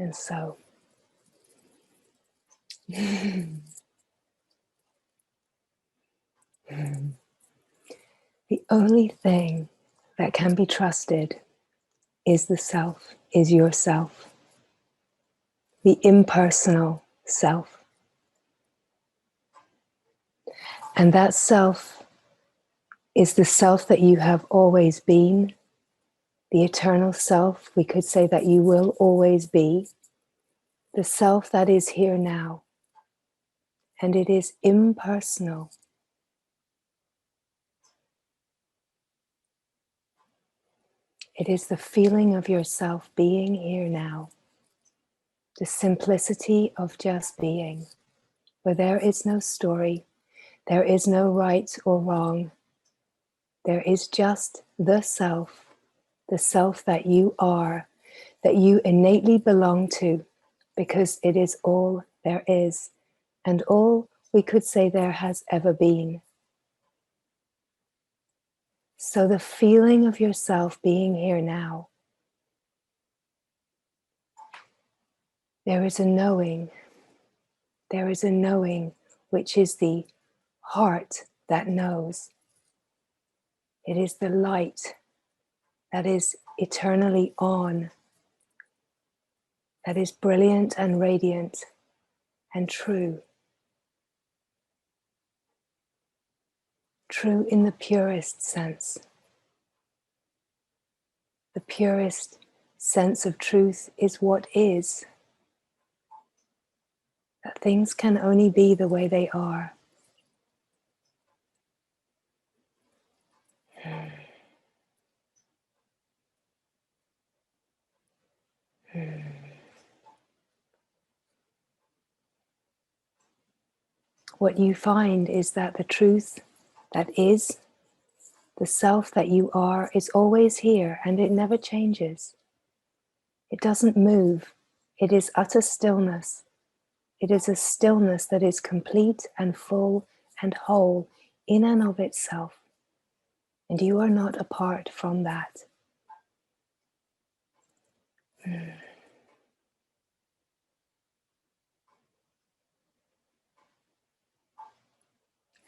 And so, the only thing that can be trusted is the self, is yourself, the impersonal self. And that self is the self that you have always been, the eternal self, we could say that you will always be, the self that is here now. And it is impersonal. It is the feeling of yourself being here now. The simplicity of just being, where there is no story, there is no right or wrong. There is just the self that you are, that you innately belong to, because it is all there is, and all we could say there has ever been. So the feeling of yourself being here now, there is a knowing which is the heart that knows. It is the light that is eternally on, that is brilliant and radiant and true. True in the purest sense. The purest sense of truth is what is. That things can only be the way they are. What you find is that the truth that is, the self that you are, is always here, and it never changes. It doesn't move. It is utter stillness. It is a stillness that is complete and full and whole in and of itself. And you are not apart from that.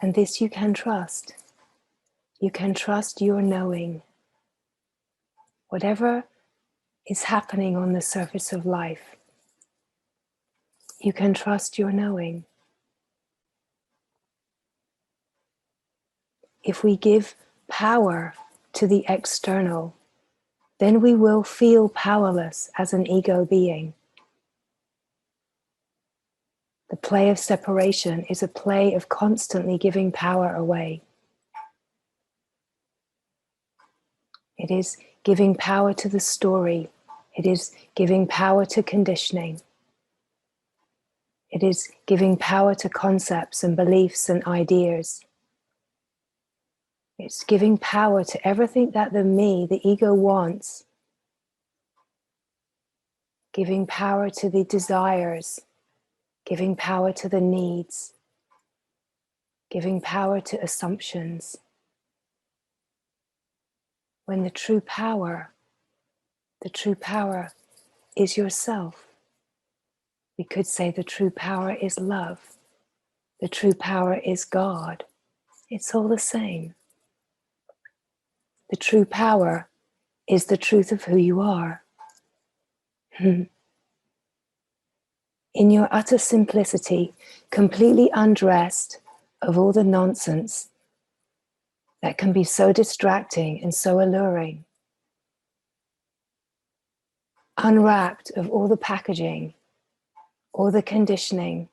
And this you can trust. You can trust your knowing. Whatever is happening on the surface of life, you can trust your knowing. If we give power to the external, then we will feel powerless as an ego being. The play of separation is a play of constantly giving power away. It is giving power to the story. It is giving power to conditioning. It is giving power to concepts and beliefs and ideas. It's giving power to everything that the me, the ego, wants. Giving power to the desires. Giving power to the needs. Giving power to assumptions. When the true power is yourself. We could say the true power is love. The true power is God. It's all the same. The true power is the truth of who you are. In your utter simplicity, completely undressed of all the nonsense that can be so distracting and so alluring. Unwrapped of all the packaging, all the conditioning.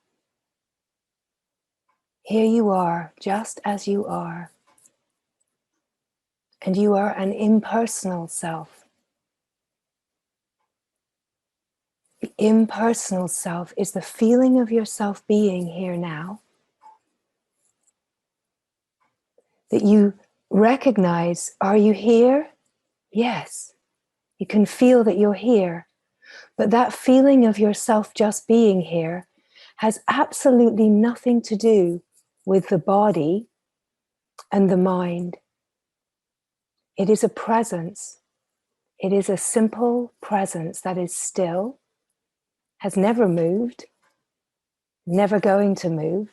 Here you are, just as you are. And you are an impersonal self. The impersonal self is the feeling of yourself being here now. That you recognize, are you here? Yes. You can feel that you're here. But that feeling of yourself just being here has absolutely nothing to do with the body and the mind. It is a presence. It is a simple presence that is still, has never moved, never going to move.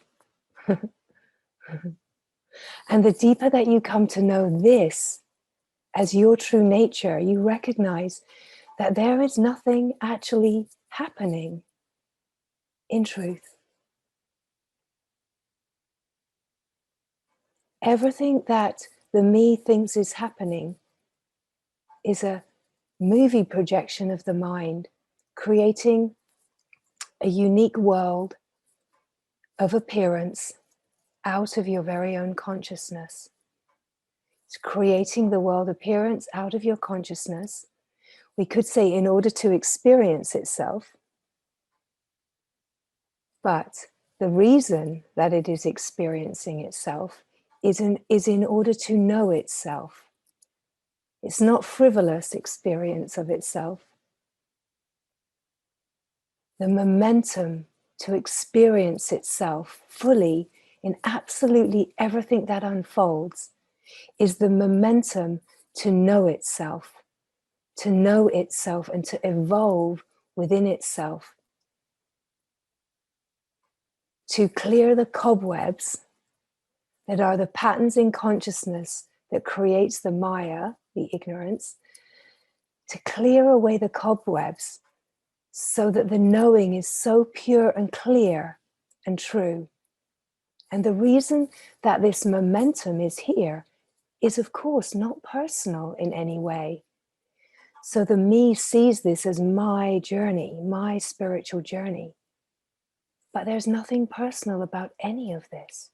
And the deeper that you come to know this as your true nature, you recognize that there is nothing actually happening in truth. Everything that the me thinks is happening is a movie projection of the mind, creating a unique world of appearance out of your very own consciousness. It's creating the world appearance out of your consciousness. We could say in order to experience itself, but the reason that it is experiencing itself is in order to know itself. It's not frivolous experience of itself. The momentum to experience itself fully in absolutely everything that unfolds is the momentum to know itself and to evolve within itself, to clear the cobwebs that are the patterns in consciousness that creates the Maya, the ignorance, to clear away the cobwebs so that the knowing is so pure and clear and true. And the reason that this momentum is here is, of course, not personal in any way. So the me sees this as my journey, my spiritual journey. But there's nothing personal about any of this.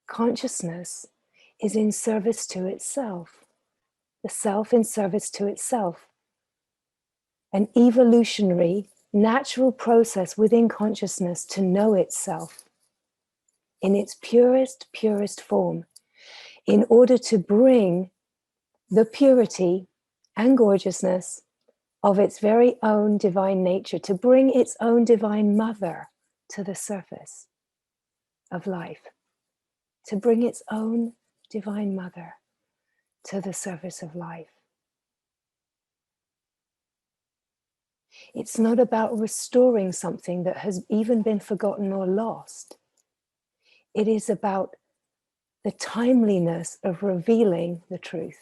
Consciousness is in service to itself, the self in service to itself. An evolutionary, natural process within consciousness to know itself in its purest form, in order to bring the purity and gorgeousness of its very own divine nature, to bring its own divine mother to the surface of life, to bring its own divine mother to the surface of life. It's not about restoring something that has even been forgotten or lost. It is about the timeliness of revealing the truth.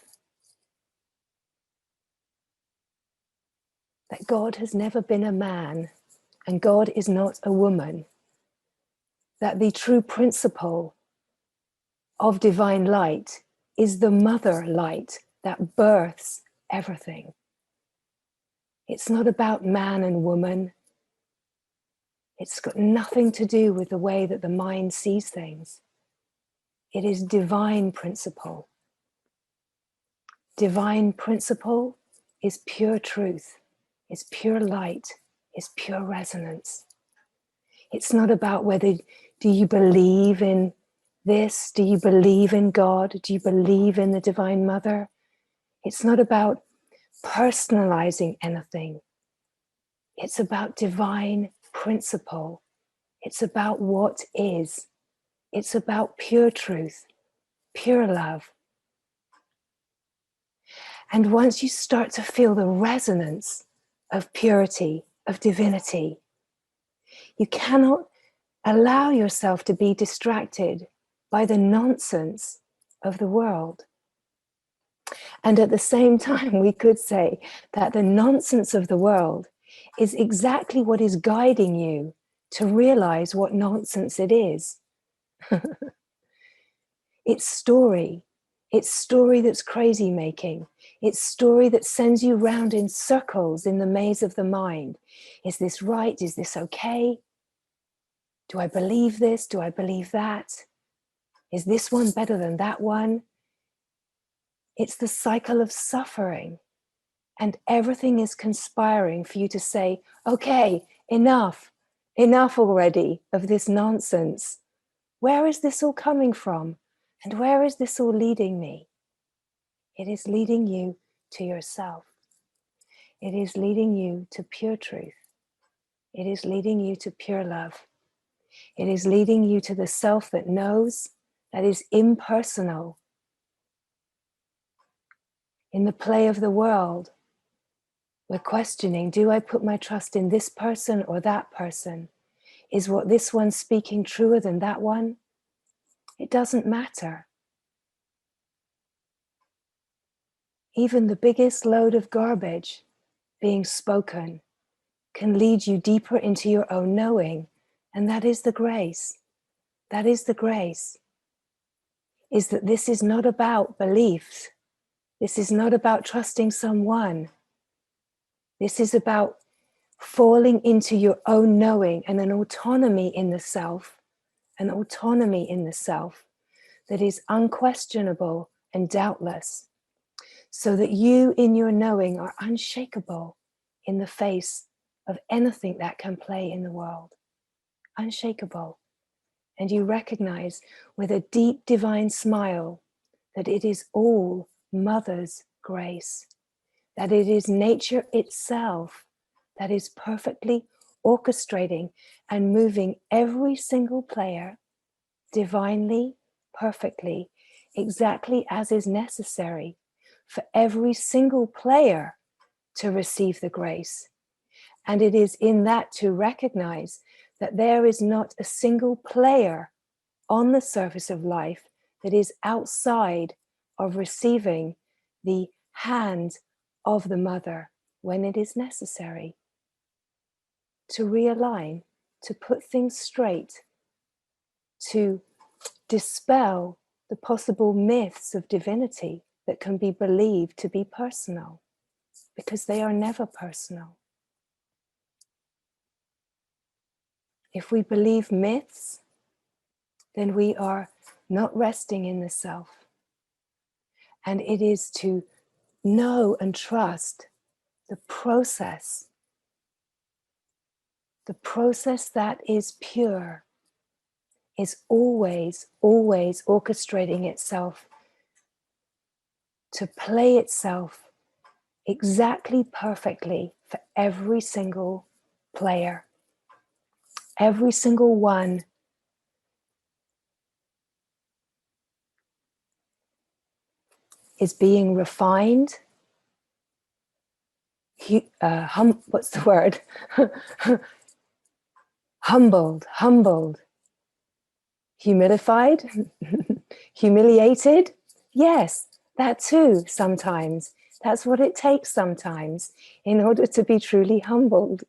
That God has never been a man and God is not a woman. That the true principle of divine light is the mother light that births everything. It's not about man and woman. It's got nothing to do with the way that the mind sees things. It is divine principle. Divine principle is pure truth, is pure light, is pure resonance. It's not about whether do you believe in this, do you believe in God, do you believe in the Divine Mother? It's not about personalizing anything. It's about divine principle. It's about what is. It's about pure truth, pure love. And once you start to feel the resonance of purity, of divinity, you cannot allow yourself to be distracted by the nonsense of the world. And at the same time, we could say that the nonsense of the world is exactly what is guiding you to realize what nonsense it is. It's story that's crazy making. It's story that sends you round in circles in the maze of the mind. Is this right? Is this okay? Do I believe this? Do I believe that? Is this one better than that one? It's the cycle of suffering. And everything is conspiring for you to say, okay, enough already of this nonsense. Where is this all coming from? And where is this all leading me? It is leading you to yourself. It is leading you to pure truth. It is leading you to pure love. It is leading you to the self that knows, that is impersonal. In the play of the world, We're questioning, do I put my trust in this person or that person? Is what this one's speaking truer than that one? It doesn't matter. Even the biggest load of garbage being spoken can lead you deeper into your own knowing. And that is the grace. That is the grace. Is that this is not about beliefs. This is not about trusting someone. This is about falling into your own knowing and an autonomy in the self, an autonomy in the self that is unquestionable and doubtless, so that you in your knowing are unshakable in the face of anything that can play in the world. Unshakable. And you recognize with a deep divine smile that it is all Mother's grace, that it is nature itself that is perfectly orchestrating and moving every single player divinely, perfectly, exactly as is necessary for every single player to receive the grace. And it is in that to recognize that there is not a single player on the surface of life that is outside of receiving the hand of the mother when it is necessary to realign, to put things straight, to dispel the possible myths of divinity that can be believed to be personal, because they are never personal. If we believe myths, then we are not resting in the self. And it is to know and trust the process that is pure, is always, always orchestrating itself to play itself exactly perfectly for every single player. Every single one is being refined, what's the word? humbled, humidified, humiliated. Yes, that too sometimes. That's what it takes sometimes in order to be truly humbled.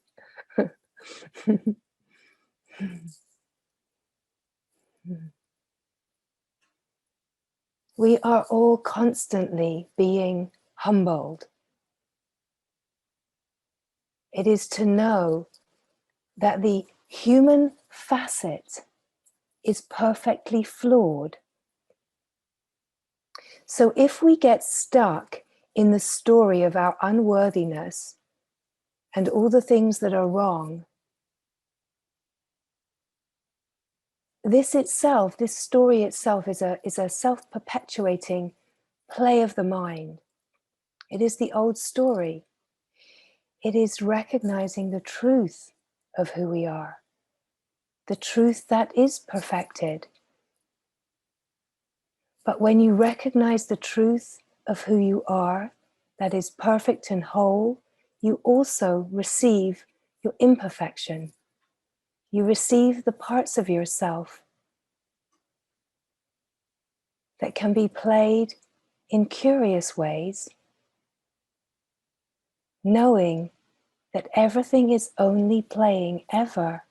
We are all constantly being humbled. It is to know that the human facet is perfectly flawed. So if we get stuck in the story of our unworthiness and all the things that are wrong, this itself, this story itself is a self-perpetuating play of the mind. It is the old story. It is recognizing the truth of who we are, the truth that is perfected. But when you recognize the truth of who you are, that is perfect and whole, you also receive your imperfection. You receive the parts of yourself that can be played in curious ways, knowing that everything is only playing ever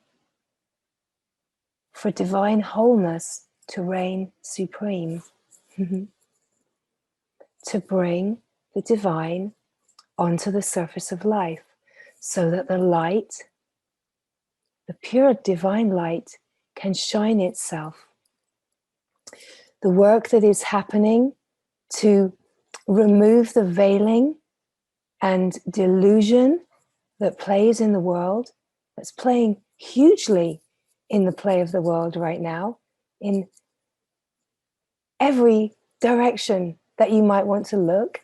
for divine wholeness to reign supreme, to bring the divine onto the surface of life, so that the light, the pure divine light, can shine itself. The work that is happening to remove the veiling and delusion that plays in the world, that's playing hugely in the play of the world right now, in every direction that you might want to look.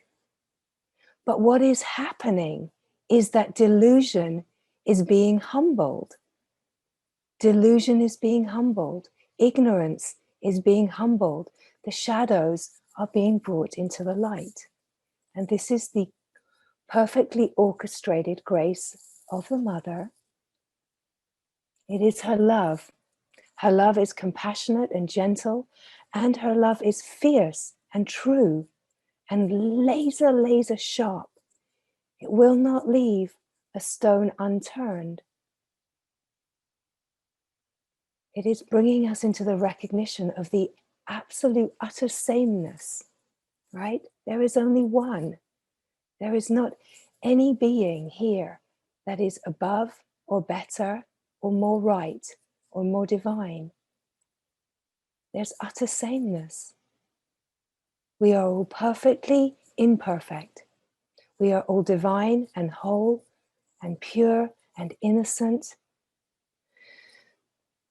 But what is happening is that delusion is being humbled. Delusion is being humbled. Ignorance is being humbled. The shadows are being brought into the light. And this is the perfectly orchestrated grace of the Mother. It is her love. Her love is compassionate and gentle, and her love is fierce and true and laser sharp. It will not leave a stone unturned. It is bringing us into the recognition of the absolute utter sameness, right? There is only one. There is not any being here that is above or better or more right or more divine. There's utter sameness. We are all perfectly imperfect. We are all divine and whole and pure and innocent.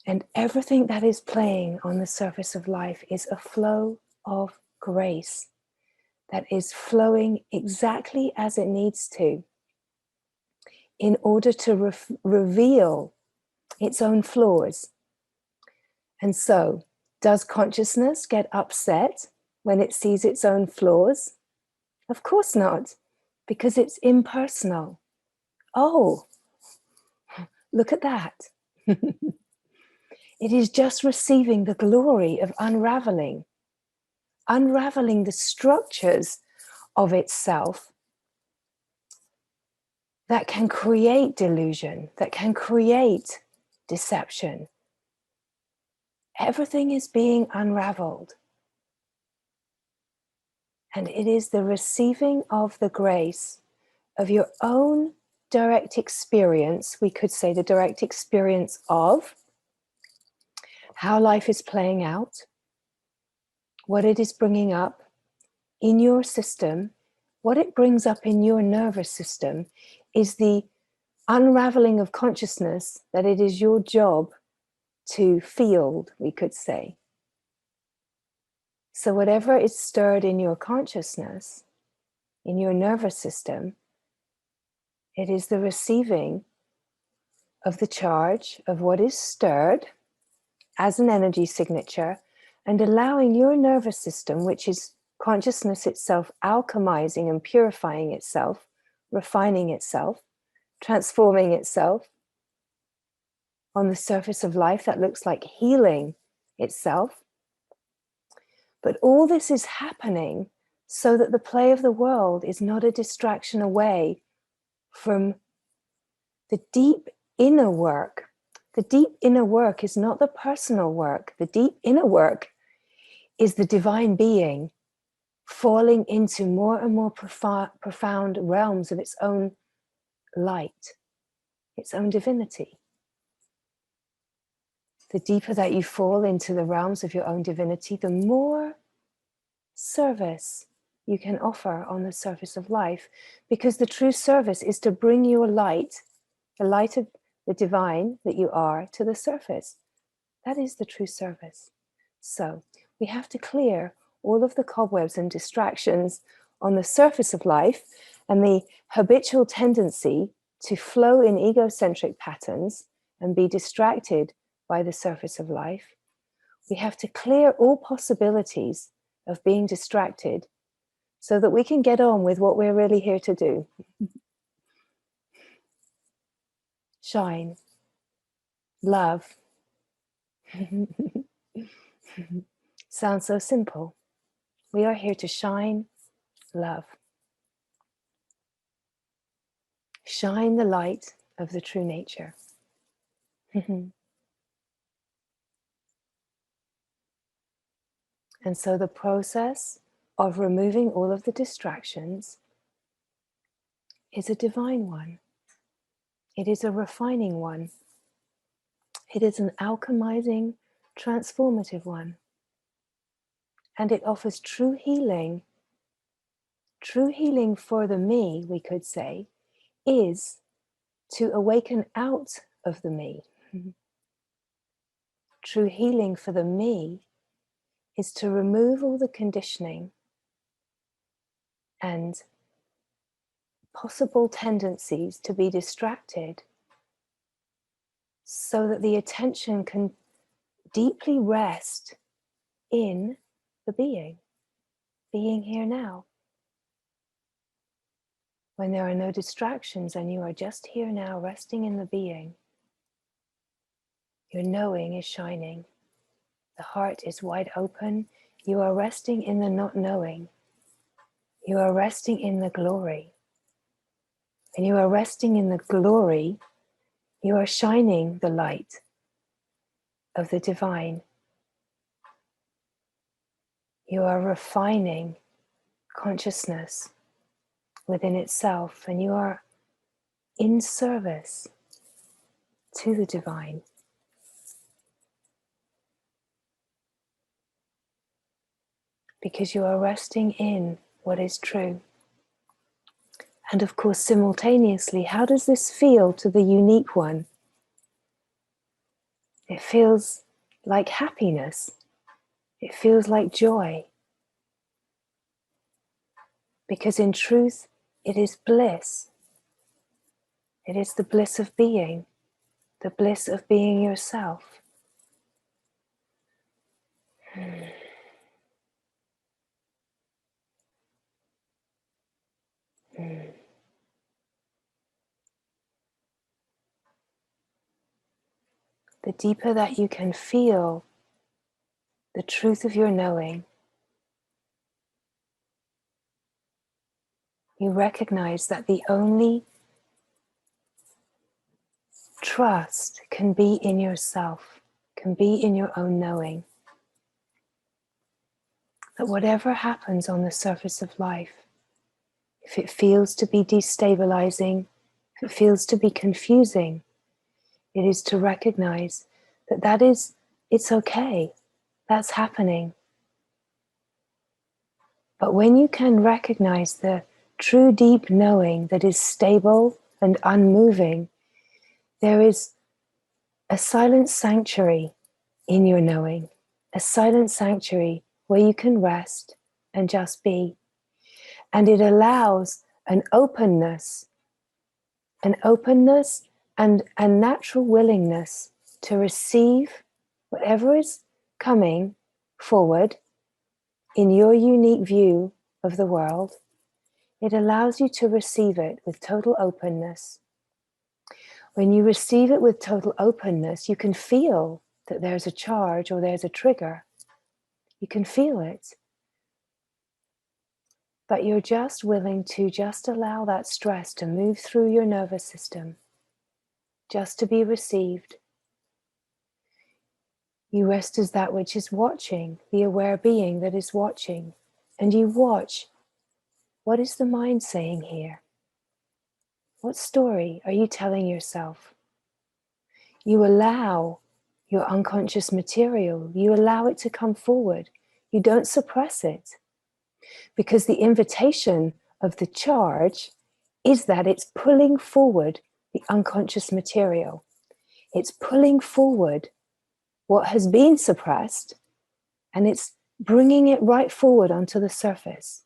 And everything that is playing on the surface of life is a flow of grace that is flowing exactly as it needs to in order to reveal its own flaws. And so, does consciousness get upset when it sees its own flaws? Of course not, because it's impersonal. Oh, look at that. It is just receiving the glory of unraveling the structures of itself that can create delusion, that can create deception. Everything is being unraveled. And it is the receiving of the grace of your own direct experience, we could say the direct experience of how life is playing out, what it is bringing up in your system, what it brings up in your nervous system is the unraveling of consciousness that it is your job to field, we could say. So whatever is stirred in your consciousness, in your nervous system, it is the receiving of the charge of what is stirred as an energy signature and allowing your nervous system, which is consciousness itself, alchemizing and purifying itself, refining itself, transforming itself on the surface of life that looks like healing itself. But all this is happening so that the play of the world is not a distraction away from the deep inner work. The deep inner work is not the personal work. The deep inner work is the divine being falling into more and more profound realms of its own light, its own divinity. The deeper that you fall into the realms of your own divinity, the more service you can offer on the surface of life, because the true service is to bring your light, the light of the divine that you are, to the surface. That is the true service. So we have to clear all of the cobwebs and distractions on the surface of life and the habitual tendency to flow in egocentric patterns and be distracted by the surface of life. We have to clear all possibilities of being distracted so that we can get on with what we're really here to do. Shine. Love. Sounds so simple. We are here to shine love. Shine the light of the true nature. And so the process of removing all of the distractions is a divine one. It is a refining one. It is an alchemizing, transformative one. And it offers true healing. True healing for the me, we could say, is to awaken out of the me. True healing for the me is to remove all the conditioning and possible tendencies to be distracted so that the attention can deeply rest in the being here now. when there are no distractions and you are just here now, resting in the being, your knowing is shining. The heart is wide open. You are resting in the not knowing. You are resting in the glory. And you are resting in the glory. You are shining the light of the divine. You are refining consciousness within itself, and you are in service to the divine. Because you are resting in what is true. And of course, simultaneously, how does this feel to the unique one? It feels like happiness. It feels like joy. Because in truth, it is bliss. It is the bliss of being, the bliss of being yourself. The deeper that you can feel the truth of your knowing, you recognize that the only trust can be in yourself, can be in your own knowing. That whatever happens on the surface of life, if it feels to be destabilizing, if it feels to be confusing, it is to recognize that it's okay, that's happening. But when you can recognize the true deep knowing that is stable and unmoving, there is a silent sanctuary in your knowing, a silent sanctuary where you can rest and just be. And it allows an openness and a natural willingness to receive whatever is coming forward in your unique view of the world. It allows you to receive it with total openness. When you receive it with total openness, you can feel that there's a charge or there's a trigger. You can feel it. But you're just willing to just allow that stress to move through your nervous system, just to be received. You rest as that which is watching, the aware being that is watching. And you watch, what is the mind saying here? What story are you telling yourself? You allow your unconscious material, you allow it to come forward. You don't suppress it. Because the invitation of the charge is that it's pulling forward the unconscious material. It's pulling forward what has been suppressed, and it's bringing it right forward onto the surface.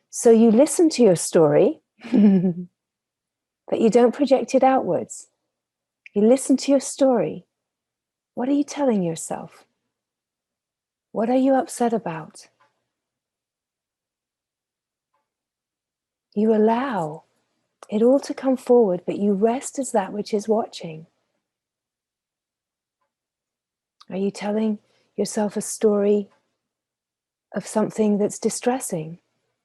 So you listen to your story, but you don't project it outwards. You listen to your story. What are you telling yourself? What are you upset about? You allow it all to come forward, but you rest as that which is watching. Are you telling yourself a story of something that's distressing?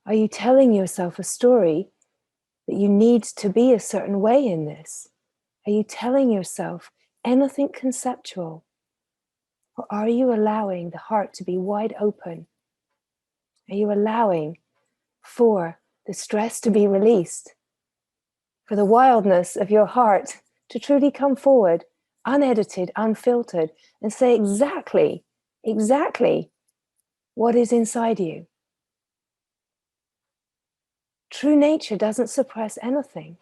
Are you telling yourself a story that you need to be a certain way in this? Are you telling yourself anything conceptual? Or are you allowing the heart to be wide open? Are you allowing for the stress to be released? For the wildness of your heart to truly come forward, unedited, unfiltered, and say exactly what is inside you. True nature doesn't suppress anything.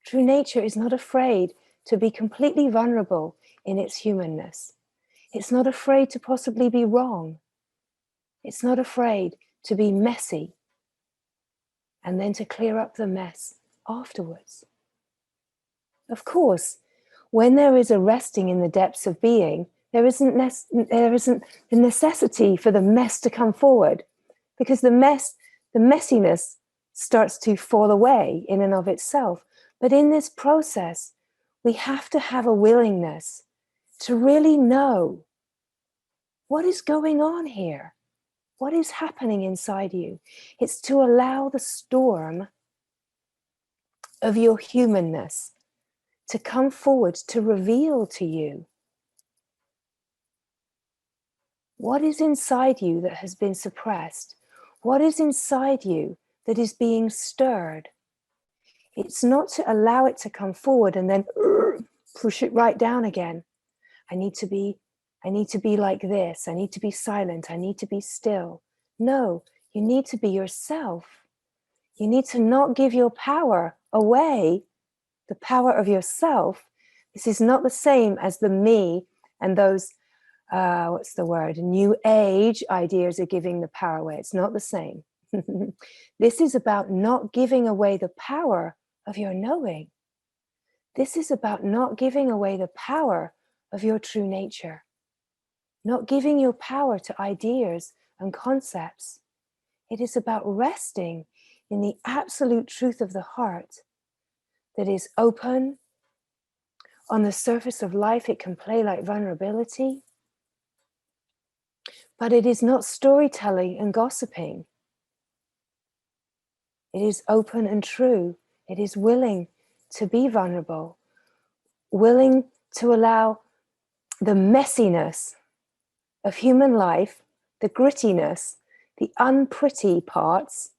True nature is not afraid to be completely vulnerable in its humanness. It's not afraid to possibly be wrong. It's not afraid to be messy and then to clear up the mess afterwards. Of course, when there is a resting in the depths of being, there isn't the necessity for the mess to come forward, because the messiness starts to fall away in and of itself. But in this process, we have to have a willingness to really know what is going on here. What is happening inside you? It's to allow the storm of your humanness to come forward, to reveal to you what is inside you that has been suppressed, what is inside you that is being stirred. It's not to allow it to come forward and then push it right down again. I need to be like this. I need to be silent. I need to be still. No, you need to be yourself. You need to not give your power away, the power of yourself. This is not the same as the me and those, New Age ideas of giving the power away. It's not the same. This is about not giving away the power of your knowing. This is about not giving away the power of your true nature. Not giving your power to ideas and concepts. It is about resting in the absolute truth of the heart that is open. On the surface of life, it can play like vulnerability, but it is not storytelling and gossiping. It is open and true. It is willing to be vulnerable, willing to allow the messiness of human life, the grittiness, the unpretty parts,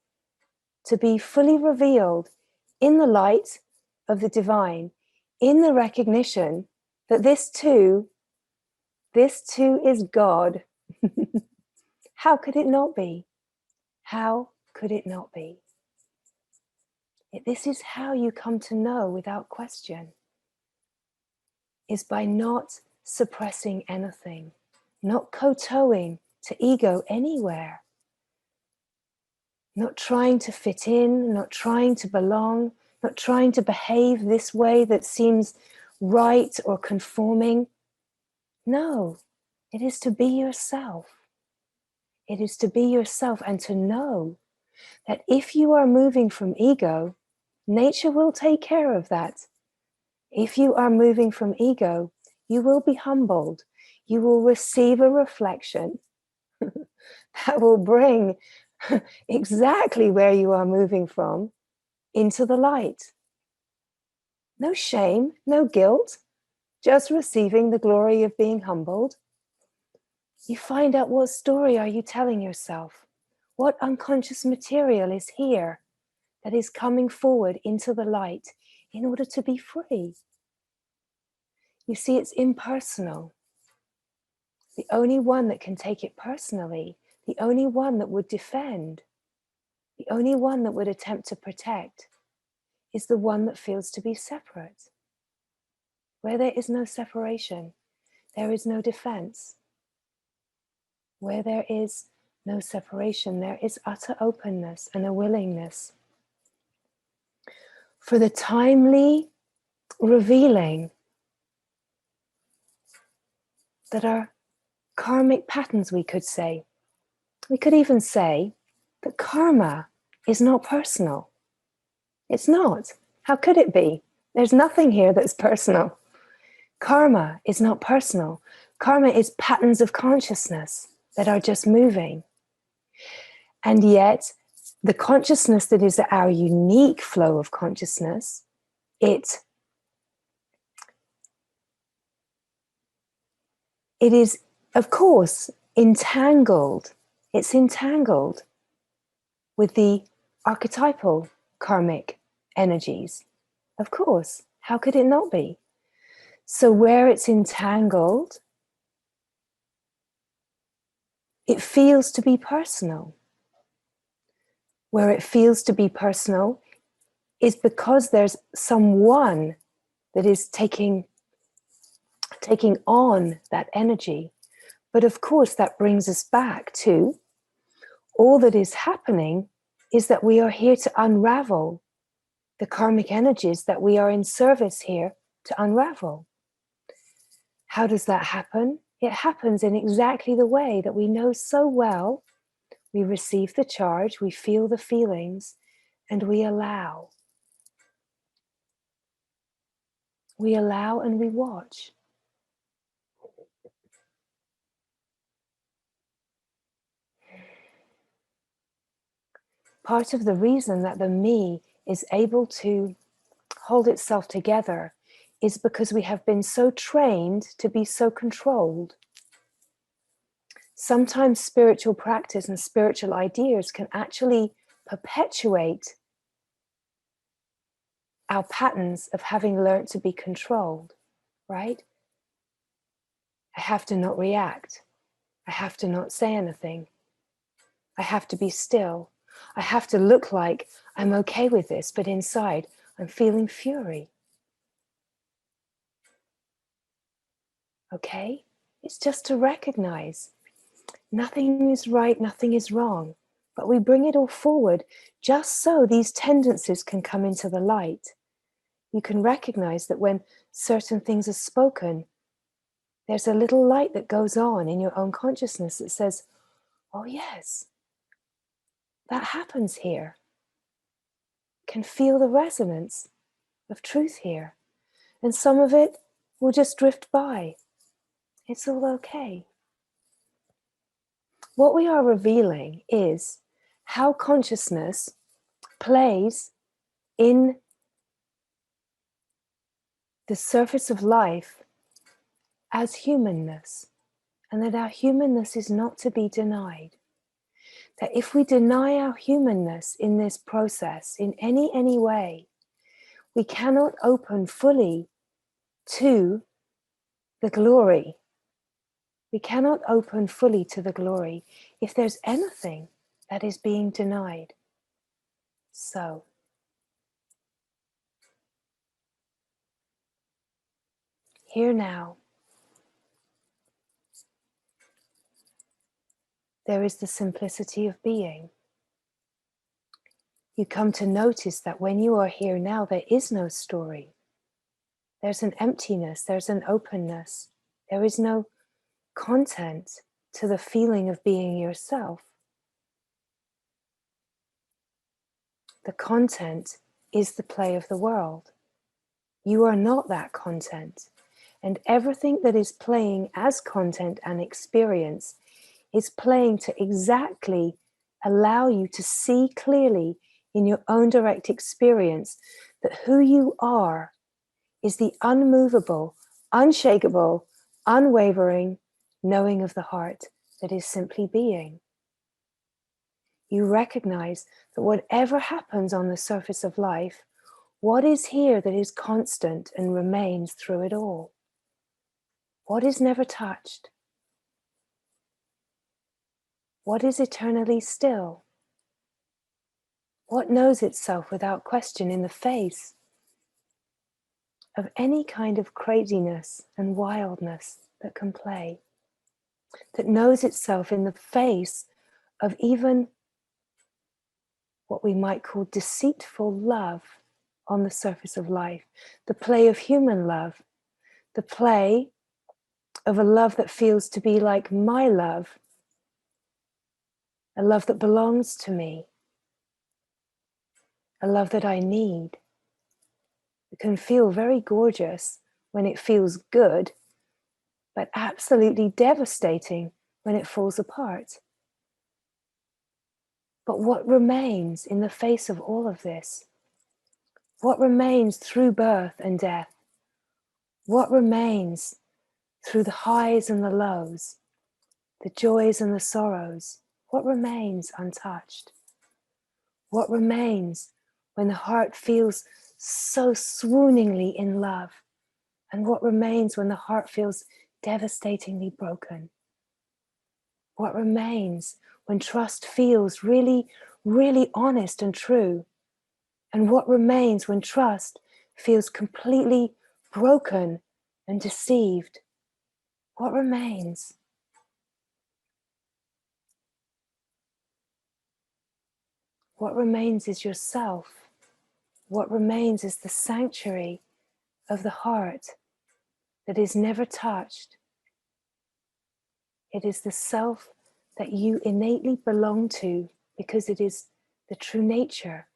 to be fully revealed in the light of the divine, in the recognition that this too is God. How could it not be? How could it not be? This is how you come to know without question, is by not suppressing anything, not kowtowing to ego anywhere, not trying to fit in, not trying to belong, not trying to behave this way that seems right or conforming. No, it is to be yourself. It is to be yourself and to know that if you are moving from ego, nature will take care of that. If you are moving from ego, you will be humbled. You will receive a reflection that will bring exactly where you are moving from into the light. No shame, no guilt, just receiving the glory of being humbled. You find out, what story are you telling yourself? What unconscious material is here that is coming forward into the light in order to be free? You see, it's impersonal. The only one that can take it personally, the only one that would defend, the only one that would attempt to protect, is the one that feels to be separate. Where there is no separation, there is no defense. Where there is no separation, there is utter openness and a willingness for the timely revealing that are karmic patterns, we could say. We could even say that karma is not personal. It's not. How could it be? There's nothing here that's personal. Karma is not personal. Karma is patterns of consciousness that are just moving. And yet, the consciousness that is our unique flow of consciousness, it is, of course, entangled. It's entangled with the archetypal karmic energies. Of course, how could it not be? So where it's entangled, it feels to be personal. Where it feels to be personal is because there's someone that is taking on that energy. But of course, that brings us back to all that is happening is that we are here to unravel the karmic energies that we are in service here to unravel. How does that happen? It happens in exactly the way that we know so well. We receive the charge, we feel the feelings, and we allow. We allow and we watch. Part of the reason that the me is able to hold itself together is because we have been so trained to be so controlled. Sometimes spiritual practice and spiritual ideas can actually perpetuate our patterns of having learned to be controlled, right? I have to not react. I have to not say anything. I have to be still. I have to look like I'm okay with this, but inside I'm feeling fury. Okay? It's just to recognize nothing is right, nothing is wrong, but we bring it all forward just so these tendencies can come into the light. You can recognize that when certain things are spoken, there's a little light that goes on in your own consciousness that says, oh yes, that happens here. Can feel the resonance of truth here. And some of it will just drift by. It's all okay. What we are revealing is how consciousness plays in the surface of life as humanness, and that our humanness is not to be denied. That if we deny our humanness in this process in any way, we cannot open fully to the glory. We cannot open fully to the glory if there's anything that is being denied. So, here now, there is the simplicity of being. You come to notice that when you are here now, there is no story. There's an emptiness, there's an openness. There is no content to the feeling of being yourself. The content is the play of the world. You are not that content. And everything that is playing as content and experience is playing to exactly allow you to see clearly in your own direct experience that who you are is the unmovable, unshakable, unwavering knowing of the heart that is simply being. You recognize that whatever happens on the surface of life, what is here that is constant and remains through it all? What is never touched? What is eternally still? What knows itself without question in the face of any kind of craziness and wildness that can play? That knows itself in the face of even what we might call deceitful love on the surface of life, the play of human love, the play of a love that feels to be like my love, a love that belongs to me, a love that I need. It can feel very gorgeous when it feels good, but absolutely devastating when it falls apart. But what remains in the face of all of this? What remains through birth and death? What remains through the highs and the lows, the joys and the sorrows? What remains untouched? What remains when the heart feels so swooningly in love? And what remains when the heart feels devastatingly broken? What remains when trust feels really, really honest and true? And what remains when trust feels completely broken and deceived? What remains? What remains is yourself. What remains is the sanctuary of the heart that is never touched. It is the self that you innately belong to because it is the true nature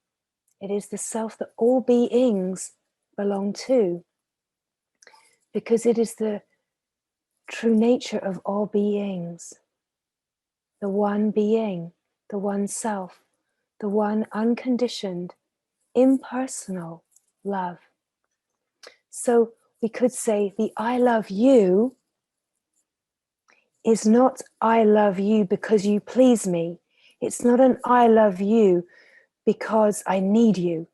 It is the self that all beings belong to, because it is the true nature of all beings. The one being, the one self, the one unconditioned, impersonal love. So we could say the I love you is not I love you because you please me. It's not an I love you because I need you.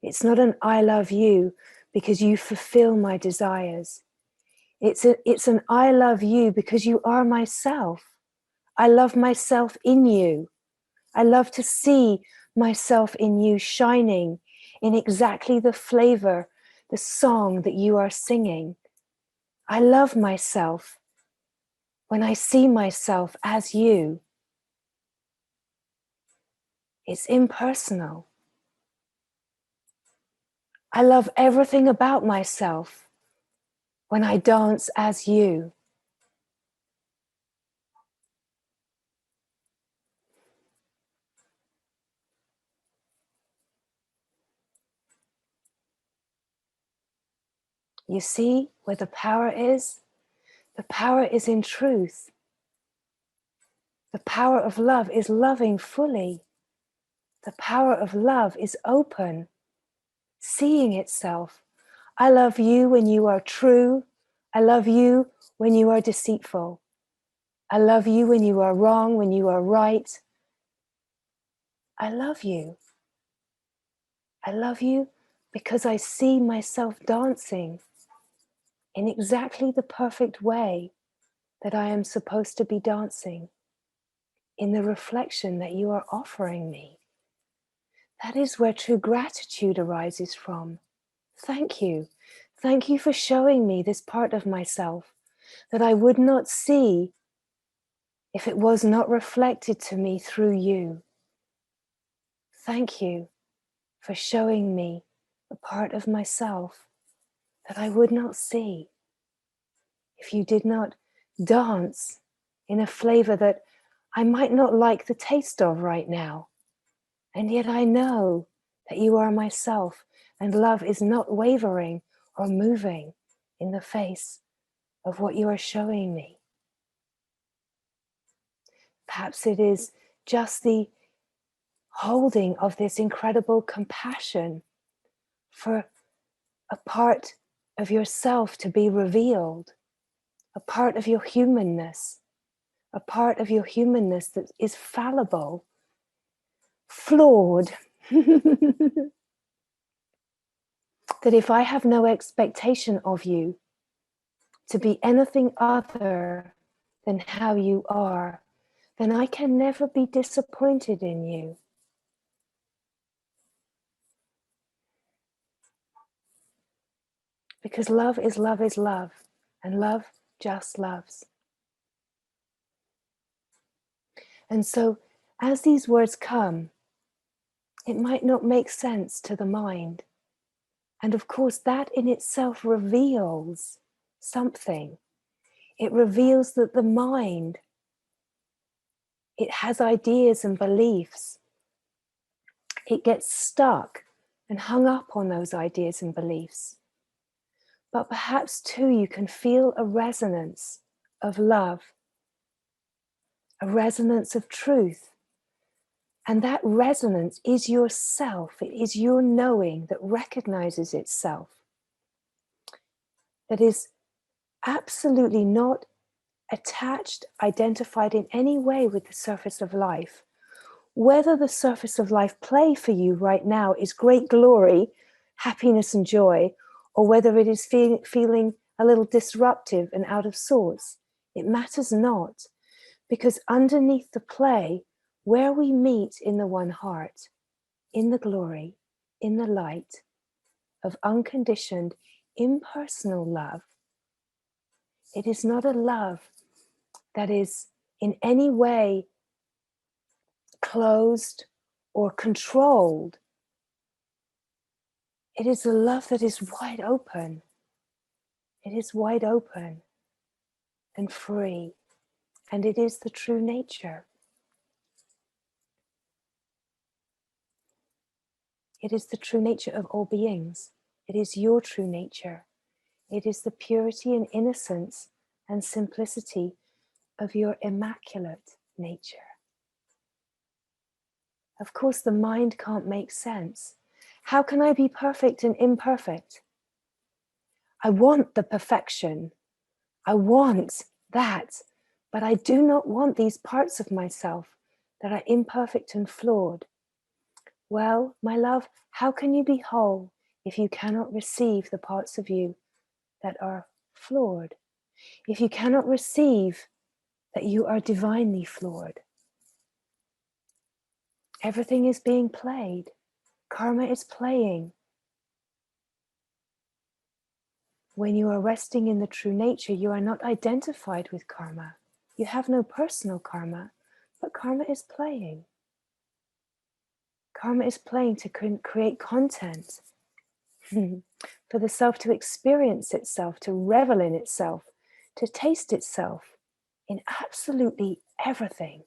It's not an I love you because you fulfill my desires. It's an I love you because you are myself. I love myself in you. I love to see myself in you shining in exactly the flavor, the song that you are singing. I love myself when I see myself as you. It's impersonal. I love everything about myself when I dance as you. You see where the power is? The power is in truth. The power of love is loving fully. The power of love is open, seeing itself. I love you when you are true. I love you when you are deceitful. I love you when you are wrong, when you are right. I love you. I love you because I see myself dancing in exactly the perfect way that I am supposed to be dancing, in the reflection that you are offering me. That is where true gratitude arises from. Thank you. Thank you for showing me this part of myself that I would not see if it was not reflected to me through you. Thank you for showing me a part of myself that I would not see if you did not dance in a flavor that I might not like the taste of right now. And yet I know that you are myself, and love is not wavering or moving in the face of what you are showing me. Perhaps it is just the holding of this incredible compassion for a part of yourself to be revealed, a part of your humanness, a part of your humanness that is fallible, flawed, that if I have no expectation of you to be anything other than how you are, then I can never be disappointed in you. Because love is love is love, and love just loves. And so, as these words come, it might not make sense to the mind. And of course, that in itself reveals something. It reveals that the mind, it has ideas and beliefs. It gets stuck and hung up on those ideas and beliefs. But perhaps too, you can feel a resonance of love, a resonance of truth. And that resonance is yourself. It is your knowing that recognizes itself, that is absolutely not attached, identified in any way with the surface of life. Whether the surface of life play for you right now is great glory, happiness and joy, or whether it is feeling a little disruptive and out of sorts, it matters not, because underneath the play, where we meet in the one heart, in the glory, in the light of unconditioned, impersonal love, it is not a love that is in any way closed or controlled. It is a love that is wide open. It is wide open and free, and it is the true nature. It is the true nature of all beings. It is your true nature. It is the purity and innocence and simplicity of your immaculate nature. Of course, the mind can't make sense. How can I be perfect and imperfect? I want the perfection. I want that, but I do not want these parts of myself that are imperfect and flawed. Well, my love, how can you be whole if you cannot receive the parts of you that are flawed? If you cannot receive that you are divinely flawed? Everything is being played. Karma is playing. When you are resting in the true nature, you are not identified with karma. You have no personal karma, but karma is playing. Karma is playing to create content for the self to experience itself, to revel in itself, to taste itself in absolutely everything,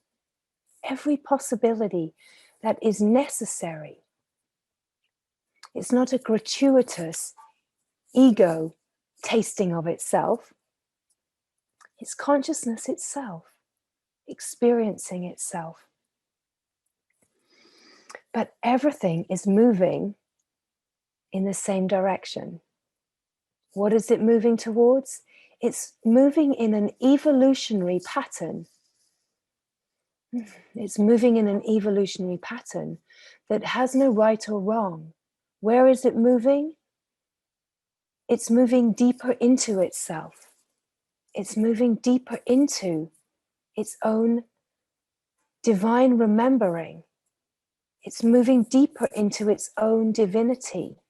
every possibility that is necessary. It's not a gratuitous ego tasting of itself. It's consciousness itself, experiencing itself. But everything is moving in the same direction. What is it moving towards? It's moving in an evolutionary pattern. It's moving in an evolutionary pattern that has no right or wrong. Where is it moving? It's moving deeper into itself. It's moving deeper into its own divine remembering. It's moving deeper into its own divinity.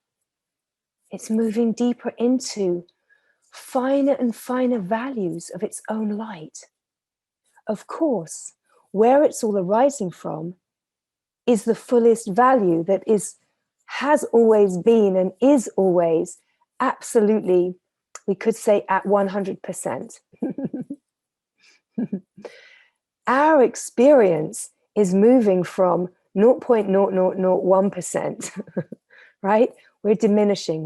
It's moving deeper into finer and finer values of its own light. Of course, where it's all arising from is the fullest value that has always been and is always absolutely, we could say, at 100%. Our experience is moving from 0.0001%, right? We're diminishing.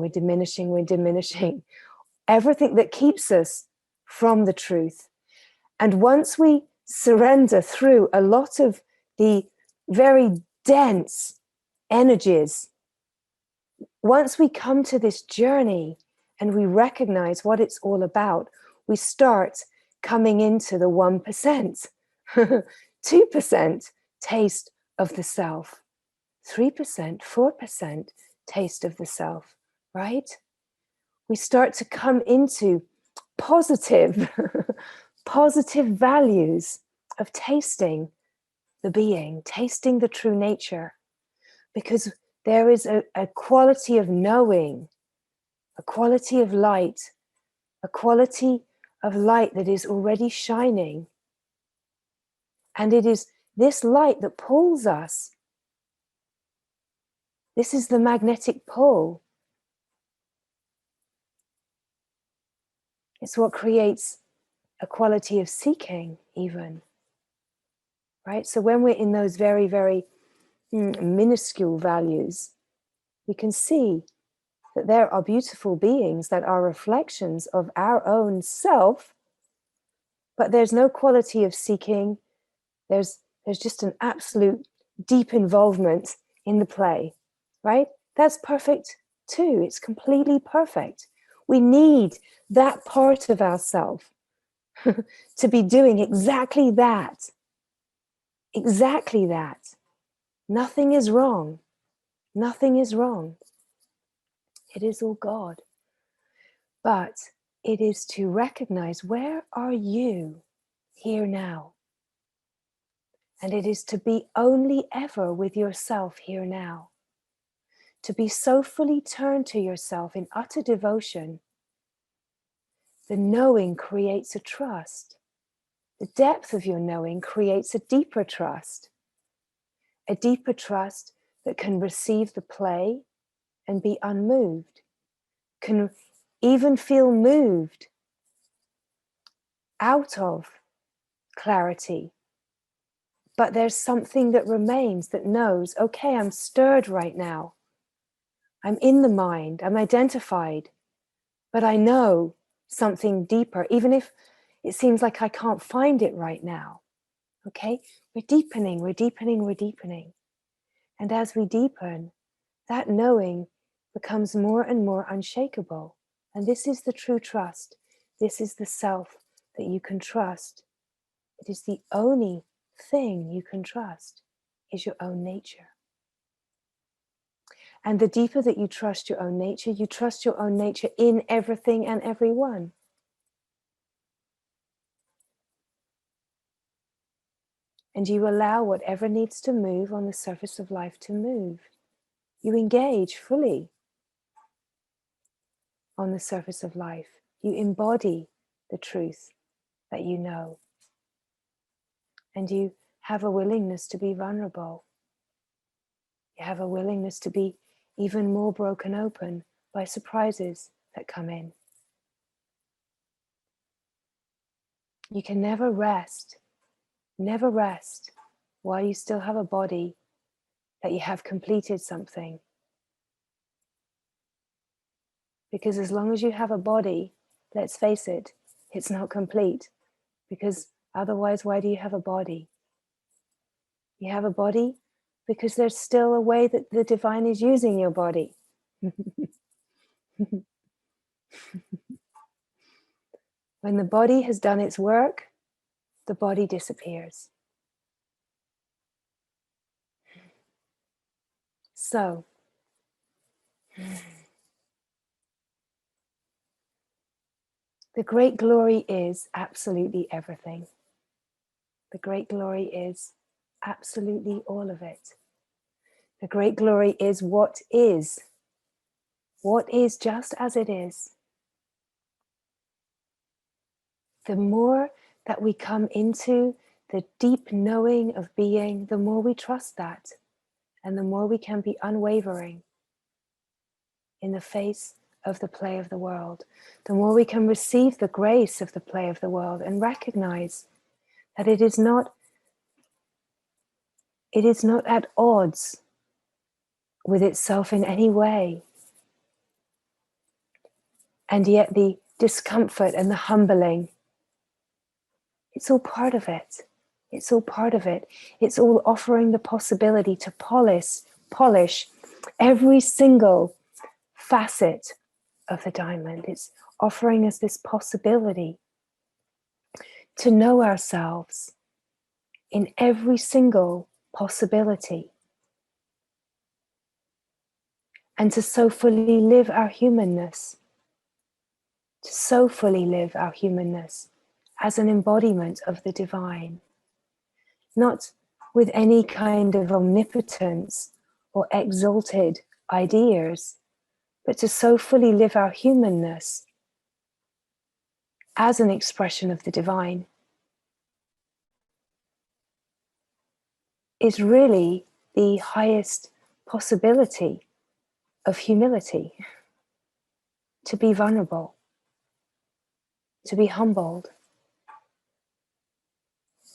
Everything that keeps us from the truth. And once we surrender through a lot of the very dense energies, once we come to this journey and we recognize what it's all about, we start coming into the 1%, 2% taste of the self, 3%, 4% taste of the self, right? We start to come into positive, positive values of tasting the being, tasting the true nature, because there is a quality of knowing, a quality of light, a quality of light that is already shining. And it is this light that pulls us. This is the magnetic pull. It's what creates a quality of seeking, even. Right? So when we're in those very, very minuscule values, we can see that there are beautiful beings that are reflections of our own self, but there's no quality of seeking. There's just an absolute deep involvement in the play, right? That's perfect too. It's completely perfect. We need that part of ourself to be doing exactly that. Exactly that. Nothing is wrong. Nothing is wrong. It is all God. But it is to recognize, where are you here now? And it is to be only ever with yourself here now. To be so fully turned to yourself in utter devotion. The knowing creates a trust. The depth of your knowing creates a deeper trust. A deeper trust that can receive the play and be unmoved. Can even feel moved out of clarity. But there's something that remains, that knows, okay, I'm stirred right now. I'm in the mind, I'm identified, but I know something deeper, even if it seems like I can't find it right now. Okay? We're deepening, we're deepening, we're deepening. And as we deepen, that knowing becomes more and more unshakable. And this is the true trust. This is the self that you can trust. It is the only thing you can trust is your own nature. And the deeper that you trust your own nature, you trust your own nature in everything and everyone. And you allow whatever needs to move on the surface of life to move. You engage fully on the surface of life. You embody the truth that you know. And you have a willingness to be vulnerable. You have a willingness to be even more broken open by surprises that come in. You can never rest while you still have a body, that you have completed something. Because as long as you have a body, let's face it, it's not complete. Because otherwise, why do you have a body? You have a body because there's still a way that the divine is using your body. When the body has done its work, the body disappears. So, the great glory is absolutely everything. The great glory is absolutely all of it. The great glory is what is. What is just as it is. The more that we come into the deep knowing of being, the more we trust that, and the more we can be unwavering in the face of the play of the world, the more we can receive the grace of the play of the world and recognize that it is not at odds with itself in any way. And yet the discomfort and the humbling, it's all part of it. It's all part of it. It's all offering the possibility to polish every single facet of the diamond. It's offering us this possibility to know ourselves in every single possibility, and to so fully live our humanness, as an embodiment of the divine, not with any kind of omnipotence or exalted ideas, but to so fully live our humanness as an expression of the divine is really the highest possibility of humility. To be vulnerable, to be humbled,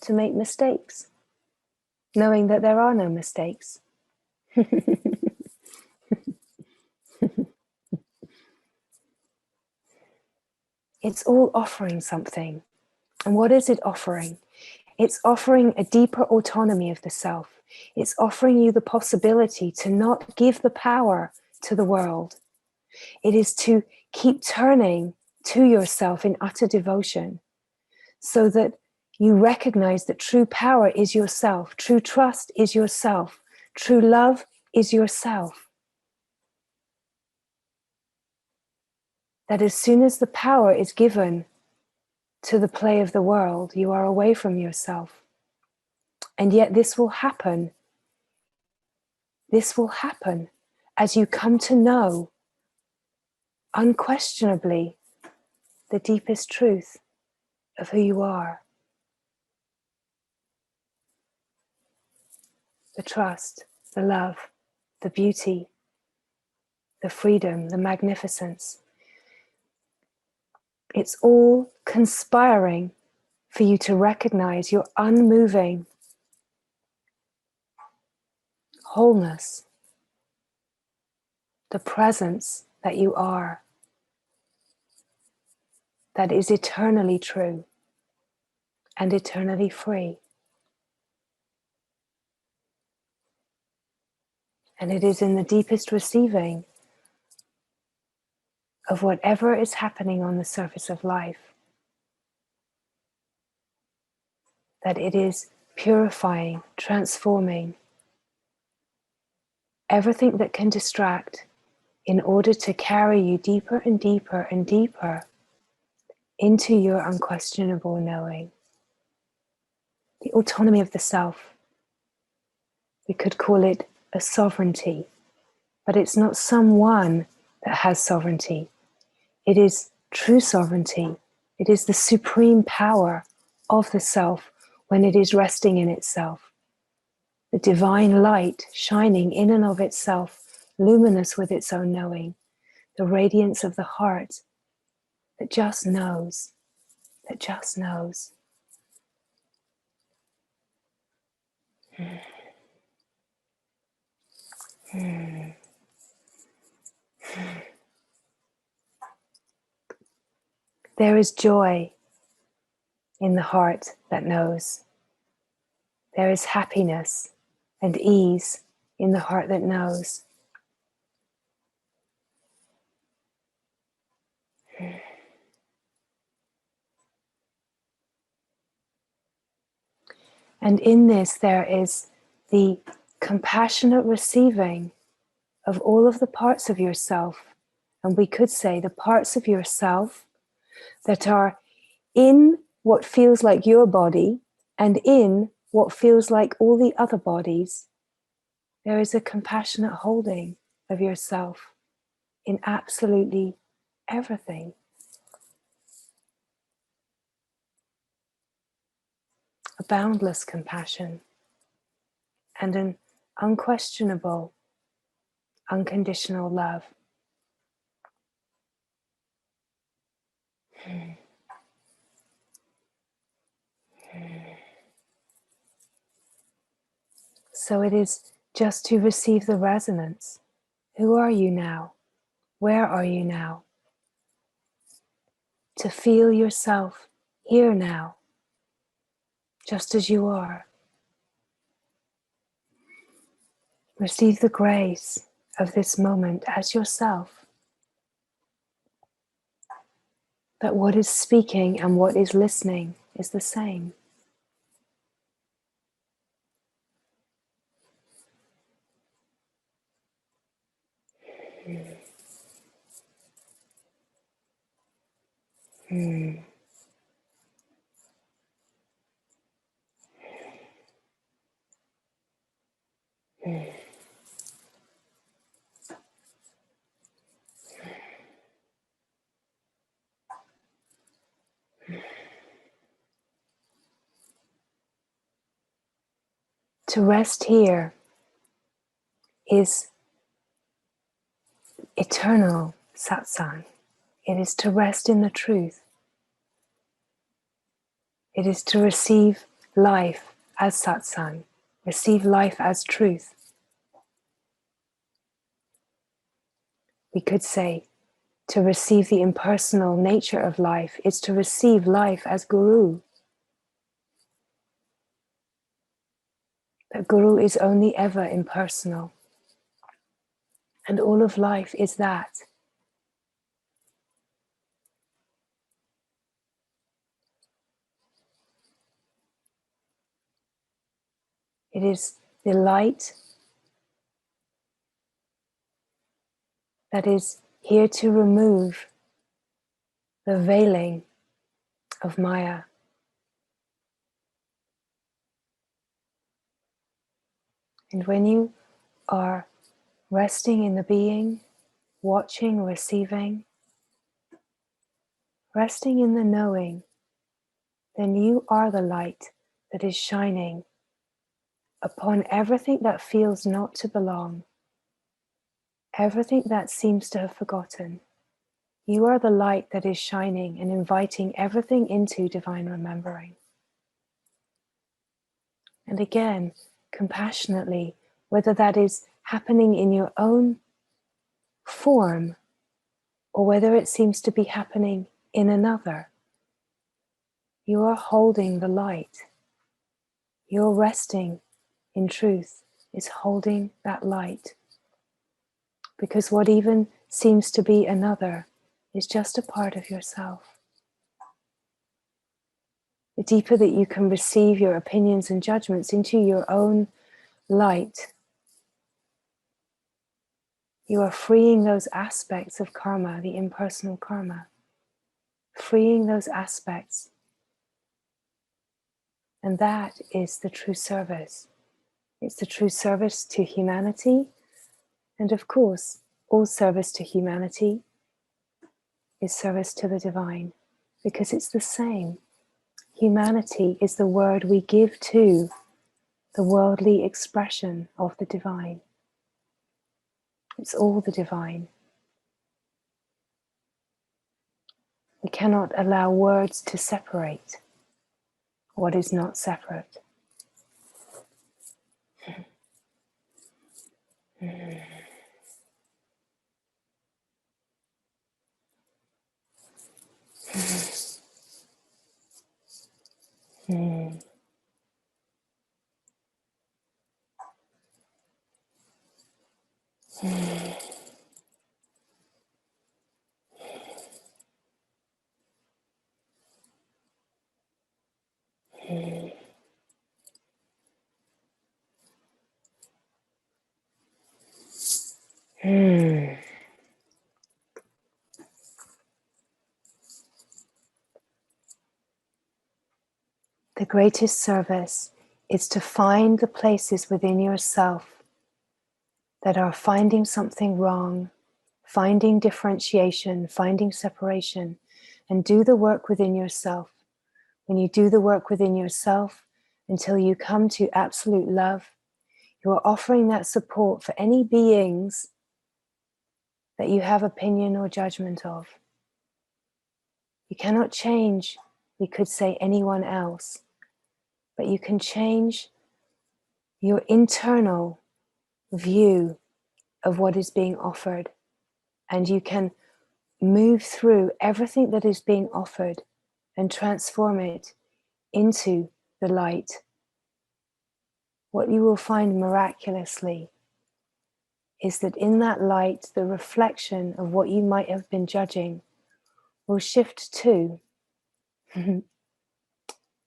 to make mistakes, knowing that there are no mistakes. It's all offering something. And what is it offering? It's offering a deeper autonomy of the self. It's offering you the possibility to not give the power to the world. It is to keep turning to yourself in utter devotion, so that you recognize that true power is yourself, true trust is yourself, true love is yourself. That as soon as the power is given to the play of the world, you are away from yourself. And yet this will happen. This will happen as you come to know unquestionably the deepest truth of who you are. The trust, the love, the beauty, the freedom, the magnificence. It's all conspiring for you to recognize your unmoving wholeness, the presence that you are, that is eternally true and eternally free. And it is in the deepest receiving of whatever is happening on the surface of life that it is purifying, transforming everything that can distract in order to carry you deeper and deeper and deeper into your unquestionable knowing. The autonomy of the self. We could call it a sovereignty, but it's not someone that has sovereignty. It is true sovereignty. It is the supreme power of the self when it is resting in itself. The divine light shining in and of itself, luminous with its own knowing. The radiance of the heart that just knows, that just knows. There is joy in the heart that knows. There is happiness and ease in the heart that knows. And in this there is the compassionate receiving of all of the parts of yourself. And we could say the parts of yourself that are in what feels like your body and in what feels like all the other bodies. There is a compassionate holding of yourself in absolutely everything. A boundless compassion and an unquestionable, unconditional love. So it is just to receive the resonance. Who are you now? Where are you now? To feel yourself here now, just as you are. Receive the grace of this moment as yourself. That what is speaking and what is listening is the same. To rest here is eternal satsang. It is to rest in the truth. It is to receive life as satsang, receive life as truth. We could say to receive the impersonal nature of life is to receive life as guru. That guru is only ever impersonal. And all of life is that. It is the light that is here to remove the veiling of Maya. And when you are resting in the being, watching, receiving, resting in the knowing, then you are the light that is shining upon everything that feels not to belong, everything that seems to have forgotten. You are the light that is shining and inviting everything into divine remembering. And again, compassionately, whether that is happening in your own form, or whether it seems to be happening in another, you are holding the light. You're resting in truth, is holding that light. Because what even seems to be another is just a part of yourself. The deeper that you can receive your opinions and judgments into your own light, you are freeing those aspects of karma, the impersonal karma, freeing those aspects. And that is the true service. It's the true service to humanity. And of course, all service to humanity is service to the divine, because it's the same. Humanity is the word we give to the worldly expression of the divine. It's all the divine. We cannot allow words to separate what is not separate. The greatest service is to find the places within yourself that are finding something wrong, finding differentiation, finding separation, and do the work within yourself. When you do the work within yourself until you come to absolute love, you are offering that support for any beings that you have opinion or judgment of. You cannot change, we could say, anyone else, but you can change your internal view of what is being offered, and you can move through everything that is being offered and transform it into the light. What you will find miraculously is that in that light, the reflection of what you might have been judging will shift too,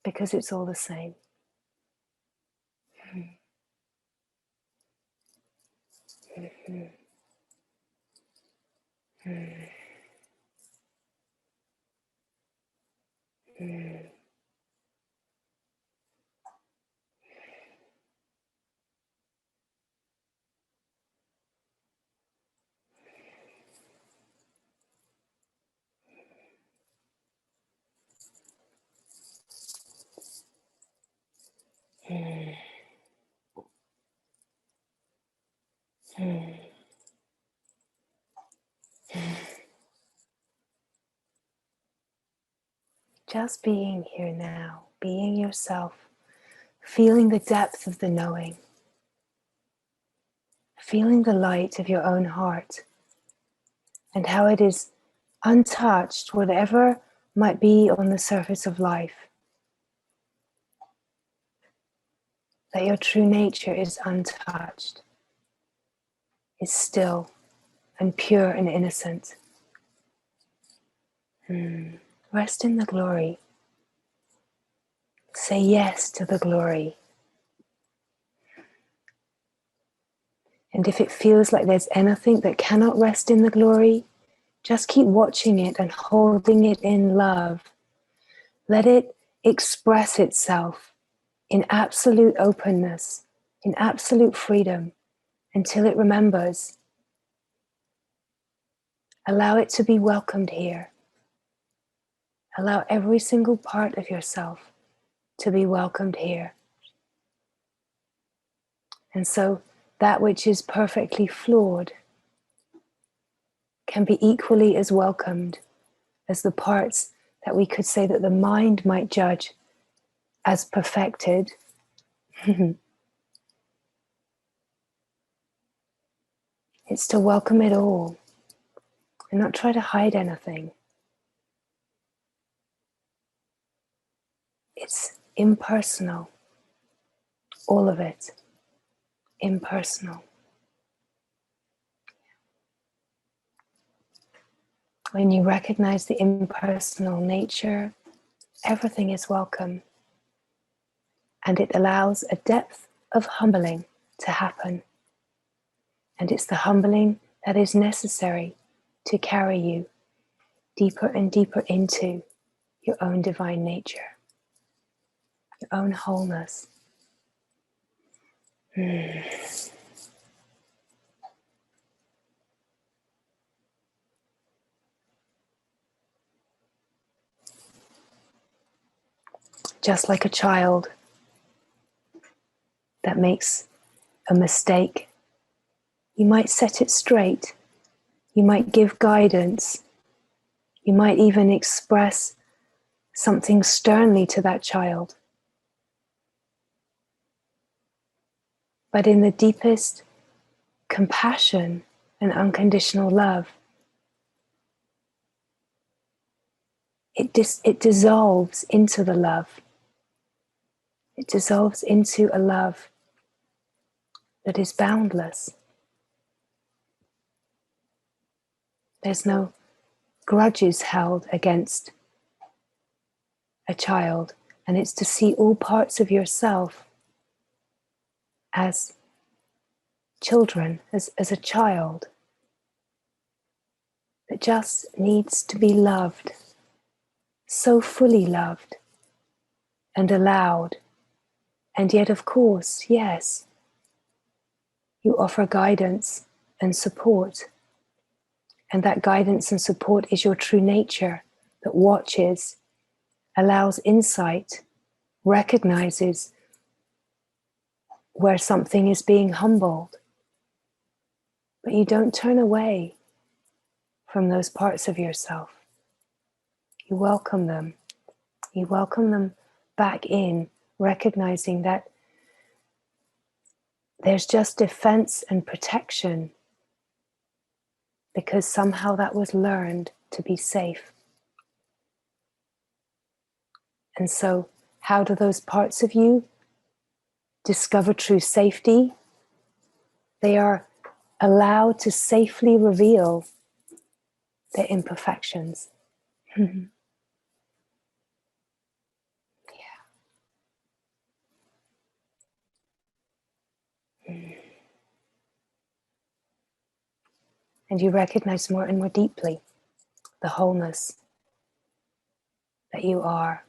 because it's all the same. Just being here now, being yourself, feeling the depth of the knowing, feeling the light of your own heart, and how it is untouched, whatever might be on the surface of life. That your true nature is untouched, is still and pure and innocent. Rest in the glory. Say yes to the glory. And if it feels like there's anything that cannot rest in the glory, just keep watching it and holding it in love. Let it express itself in absolute openness, in absolute freedom, until it remembers. Allow it to be welcomed here. Allow every single part of yourself to be welcomed here. And so that which is perfectly flawed can be equally as welcomed as the parts that we could say that the mind might judge as perfected. It's to welcome it all. and not try to hide anything. It's impersonal, all of it, impersonal. When you recognize the impersonal nature, everything is welcome, and it allows a depth of humbling to happen. And it's the humbling that is necessary to carry you deeper and deeper into your own divine nature, your own wholeness. Just like a child that makes a mistake, you might set it straight, you might give guidance, you might even express something sternly to that child. But in the deepest compassion and unconditional love, it dissolves into the love. It dissolves into a love that is boundless. There's no grudges held against a child, and it's to see all parts of yourself as children, as a child that just needs to be loved, so fully loved and allowed. And yet, of course, yes, you offer guidance and support. And that guidance and support is your true nature that watches, allows insight, recognizes where something is being humbled. But you don't turn away from those parts of yourself. You welcome them. You welcome them back in, recognizing that there's just defense and protection because somehow that was learned to be safe. And so, how do those parts of you discover true safety? They are allowed to safely reveal their imperfections. And you recognize more and more deeply the wholeness that you are.